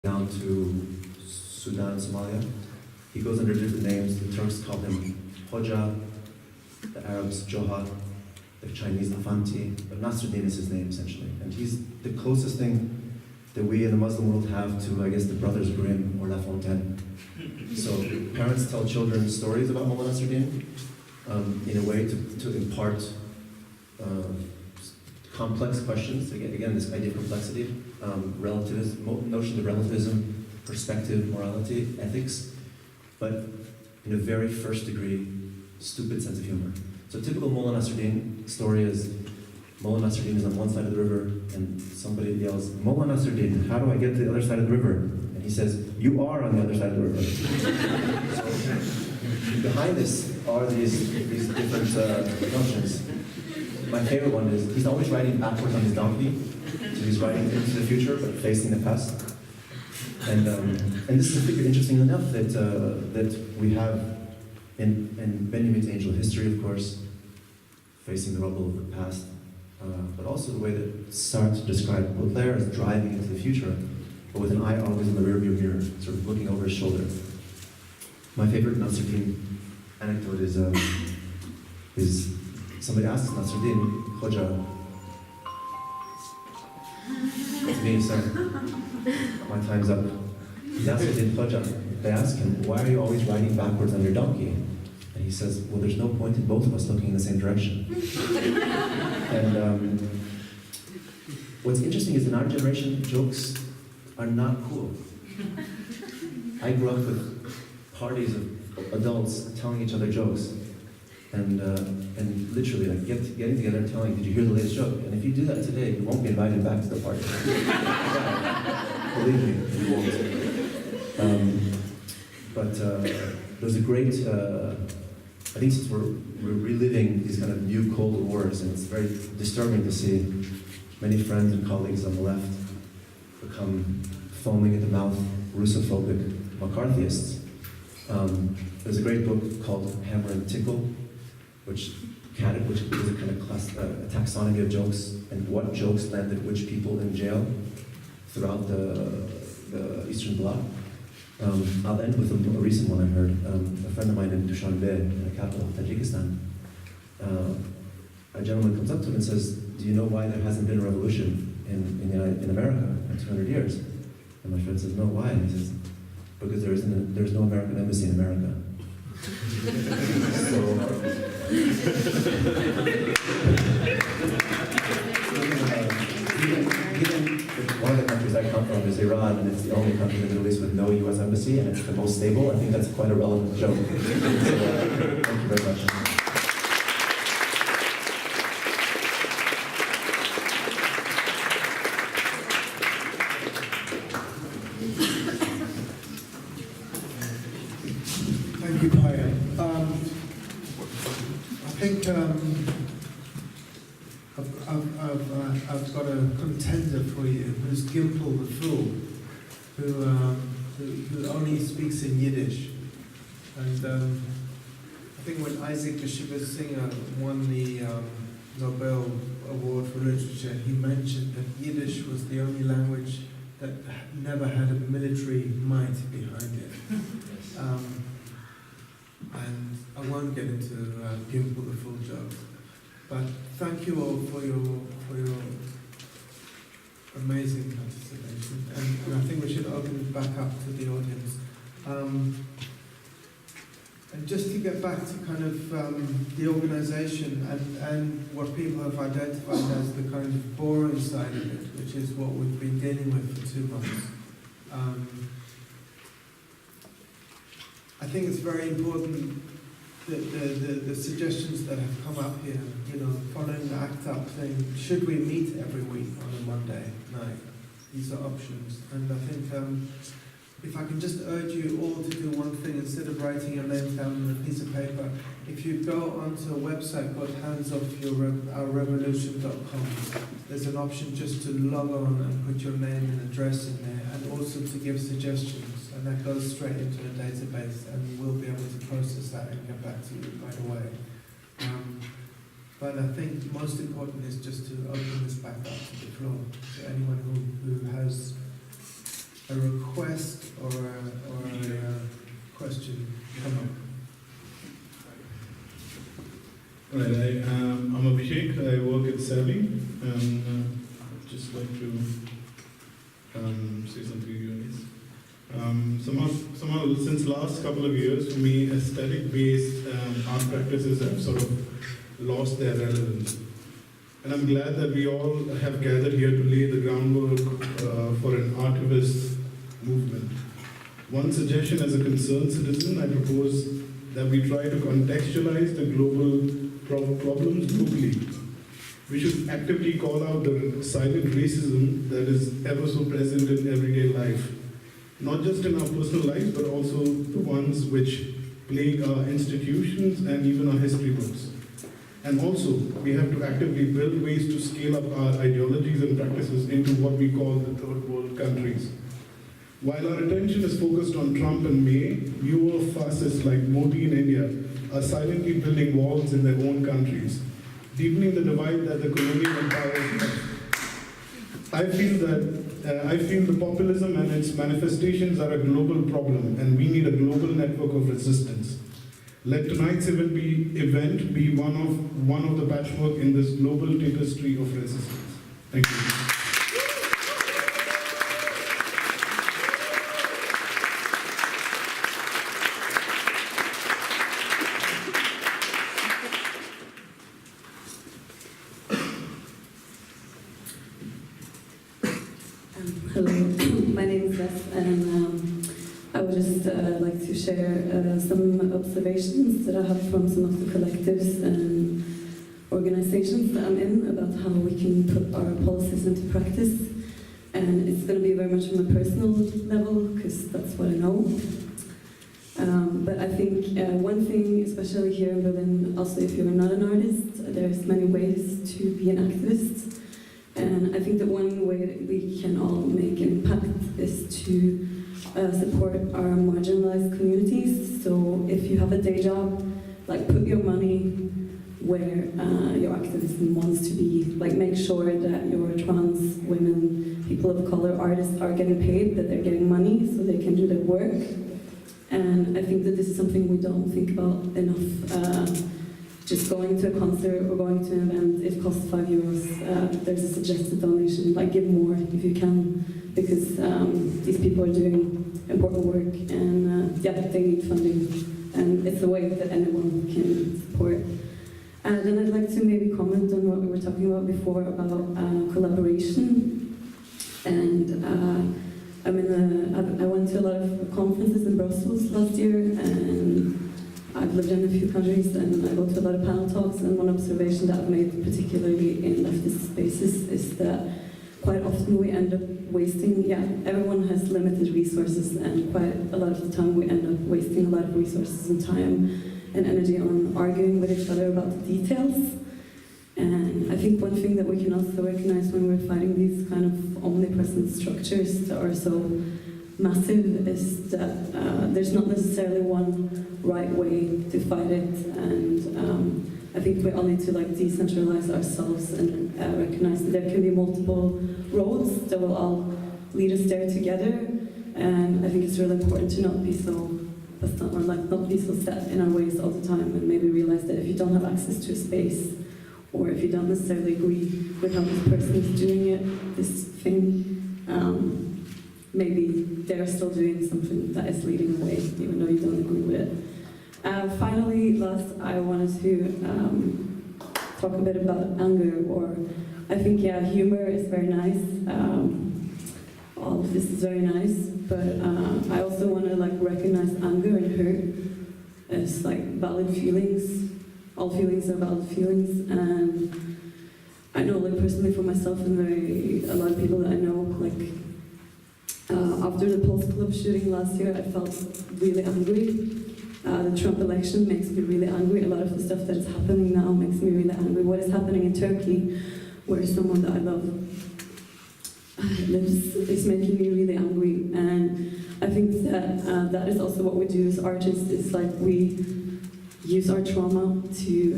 down to Sudan, Somalia. He goes under different names. The Turks call him Hoja, the Arabs Johar, the Chinese Afanti, but Nasruddin is his name essentially. And he's the closest thing that we in the Muslim world have to, I guess, the Brothers Grimm or La Fontaine. So parents tell children stories about Mullah Nasruddin in a way to impart complex questions. Again, this idea of complexity, relativism, notions of relativism, perspective, morality, ethics, but in a very first degree, stupid sense of humor. So typical Mullah Nasruddin story is Mullah Nasruddin is on one side of the river and somebody yells, "Mullah Nasruddin, how do I get to the other side of the river?" And he says, "You are on the other side of the river." So behind this are these different notions. My favorite one is he's always riding backwards on his donkey, so he's riding into the future but facing the past. And this is a figure, interesting enough, that we have in Benjamin's Angel History, of course, facing the rubble of the past, but also the way that Sartre described Baudelaire as driving into the future, but with an eye always in the rearview mirror, sort of looking over his shoulder. My favorite Nasruddin anecdote is somebody asks Nasruddin, Hoja, to me, sir, my time's up. Nasruddin Hoja, they ask him, "Why are you always riding backwards on your donkey?" And he says, "Well, there's no point in both of us looking in the same direction." And what's interesting is in our generation, jokes are not cool. I grew up with parties of adults telling each other jokes, and literally like getting together and telling, "Did you hear the latest joke?" And if you do that today, you won't be invited back to the party. Believe me, you won't. But there's a great, I think since we're reliving these kind of new Cold Wars, and it's very disturbing to see many friends and colleagues on the left become foaming at the mouth, Russophobic McCarthyists. There's a great book called Hammer and Tickle, which is a kind of a taxonomy of jokes and what jokes landed which people in jail throughout the Eastern Bloc. I'll end with a recent one I heard. A friend of mine in Dushanbe, in the capital of Tajikistan, a gentleman comes up to him and says, "Do you know why there hasn't been a revolution in America in 200 years?" And my friend says, "No, why?" And he says, "Because there's no American embassy in America." So, one of the countries I come from is Iran, and it's the only country in the Middle East with no U.S. embassy, and it's the most stable. I think that's quite a relevant joke. So, thank you very much. Thank you, Paya. I think I've got a contender for you, who's Gimple the Fool, who only speaks in Yiddish. And I think when Isaac Bashevis Singer won the Nobel Award for Literature, he mentioned that Yiddish was the only language that never had a military might behind it. And I won't get into Gimple the Fool jokes. But thank you all for your amazing participation, and I think we should open it back up to the audience. And just to get back to kind of the organisation and what people have identified as the kind of boring side of it, which is what we've been dealing with for 2 months. I think it's very important that the suggestions that have come up here, following the ACT UP thing, should we meet every week on a Monday night? These are options. And I think if I can just urge you all to do one thing, instead of writing your names down on a piece of paper, if you go onto a website called handsoffyourrevolution.com, there's an option just to log on and put your name and address in there, and also to give suggestions. And that goes straight into a database, and we'll be able to process that and get back to you right away. But I think most important is just to open this back up to the floor, to anyone who has a request or a question come up. Right, I'm a Bejeng. I work at Savvy, and I'd just like to say something to you guys. Somehow, since last couple of years, for me, aesthetic-based art practices have sort of lost their relevance. And I'm glad that we all have gathered here to lay the groundwork for an artivist movement. One suggestion as a concerned citizen, I propose that we try to contextualize the global problems globally. We should actively call out the silent racism that is ever so present in everyday life, not just in our personal lives, but also the ones which plague our institutions and even our history books. And also, we have to actively build ways to scale up our ideologies and practices into what we call the third world countries. While our attention is focused on Trump and May, newer fascists like Modi in India are silently building walls in their own countries, deepening the divide that the colonial empires left. I feel the populism and its manifestations are a global problem, and we need a global network of resistance. Let tonight's event be one of the patchwork in this global tapestry of resistance. Thank you. Hello, my name is Jess, and I would just like to share some observations that I have from some of the collectives and organizations that I'm in about how we can put our policies into practice. And it's going to be very much from a personal level, because that's what I know. But I think one thing, especially here in Berlin, also if you're not an artist, there's many ways to be an activist. And I think that one way that we can all make an impact is to support our marginalized communities. So if you have a day job, like put your money where your activism wants to be. Like make sure that your trans women, people of color, artists are getting paid, that they're getting money so they can do their work. And I think that this is something we don't think about enough. Just going to a concert or going to an event, it costs €5. There's a suggested donation, like give more if you can, because these people are doing important work and yeah, they need funding. And it's a way that anyone can support. Then I'd like to maybe comment on what we were talking about before about collaboration. And I went to a lot of conferences in Brussels last year, and I've lived in a few countries, and I go to a lot of panel talks, and one observation that I've made, particularly in leftist spaces, is that quite often we end up wasting, everyone has limited resources, and quite a lot of the time we end up wasting a lot of resources and time and energy on arguing with each other about the details. And I think one thing that we can also recognize when we're fighting these kind of omnipresent structures that are so massive is that there's not necessarily one right way to fight it, and I think we all need to decentralize ourselves and recognize that there can be multiple roads that will all lead us there together. And I think it's really important to not be so set in our ways all the time, and maybe realize that if you don't have access to a space, or if you don't necessarily agree with how this person is doing it, this thing, maybe they're still doing something that is leading the way, even though you don't agree with it. Finally, last, I wanted to talk a bit about anger, or I think, humor is very nice. All of this is very nice, but I also want to recognize anger and hurt as valid feelings. All feelings are valid feelings, and I know personally for myself and a lot of people that I know, after the Pulse Club shooting last year, I felt really angry. The Trump election makes me really angry. A lot of the stuff that is happening now makes me really angry. What is happening in Turkey, where someone that I love lives, is making me really angry. And I think that that is also what we do as artists, is we use our trauma to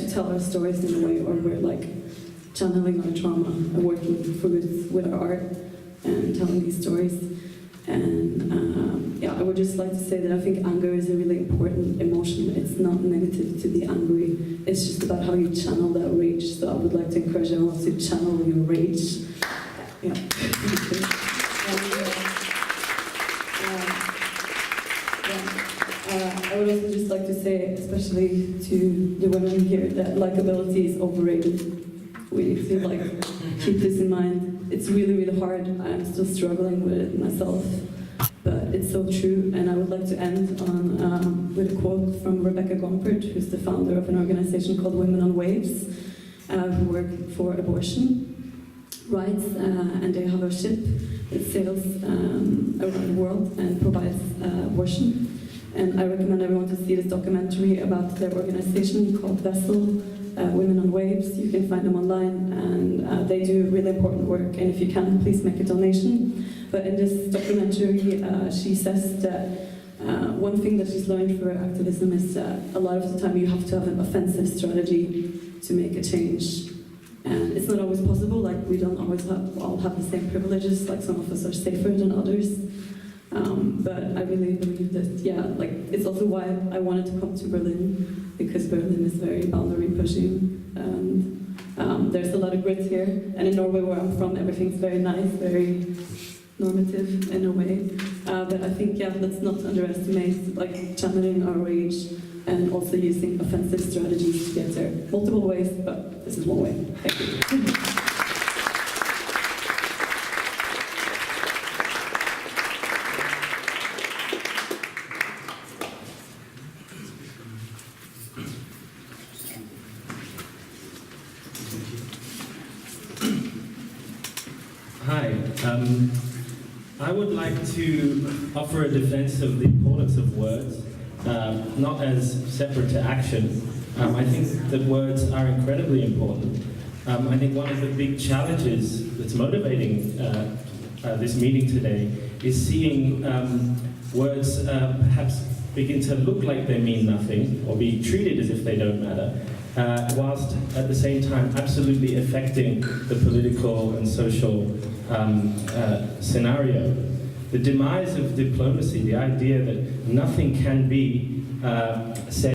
tell our stories in a way, or we're channeling our trauma and working through it with our art and telling these stories. And yeah, I would just like to say that I think anger is a really important emotion. It's not negative to be angry. It's just about how you channel that rage. So I would like to encourage everyone to channel your rage. Yeah. I would also just like to say, especially to the women here, that likability is overrated. We need to keep this in mind. It's really, really hard. I'm still struggling with it myself, but it's so true. And I would like to end on with a quote from Rebecca Gompert, who's the founder of an organization called Women on Waves, who work for abortion rights, and they have a ship that sails around the world and provides abortion. And I recommend everyone to see this documentary about their organization called Vessel, Women on Waves. You can find them online, and they do really important work. And if you can, please make a donation. But in this documentary, she says that one thing that she's learned for activism is that a lot of the time you have to have an offensive strategy to make a change. And it's not always possible. Like, we don't always all have the same privileges. Like, some of us are safer than others. But I really believe that, yeah, it's also why I wanted to come to Berlin, because Berlin is very boundary pushing, and there's a lot of grit here. And in Norway, where I'm from, everything's very nice, very normative in a way. But I think, yeah, let's not underestimate channeling our rage and also using offensive strategies to get there. Multiple ways, but this is one way. Thank you. Hi. I would like to offer a defense of the importance of words, not as separate to action. I think that words are incredibly important. I think one of the big challenges that's motivating this meeting today is seeing words perhaps begin to look like they mean nothing or be treated as if they don't matter, whilst at the same time absolutely affecting the political and social scenario. The demise of diplomacy, the idea that nothing can be said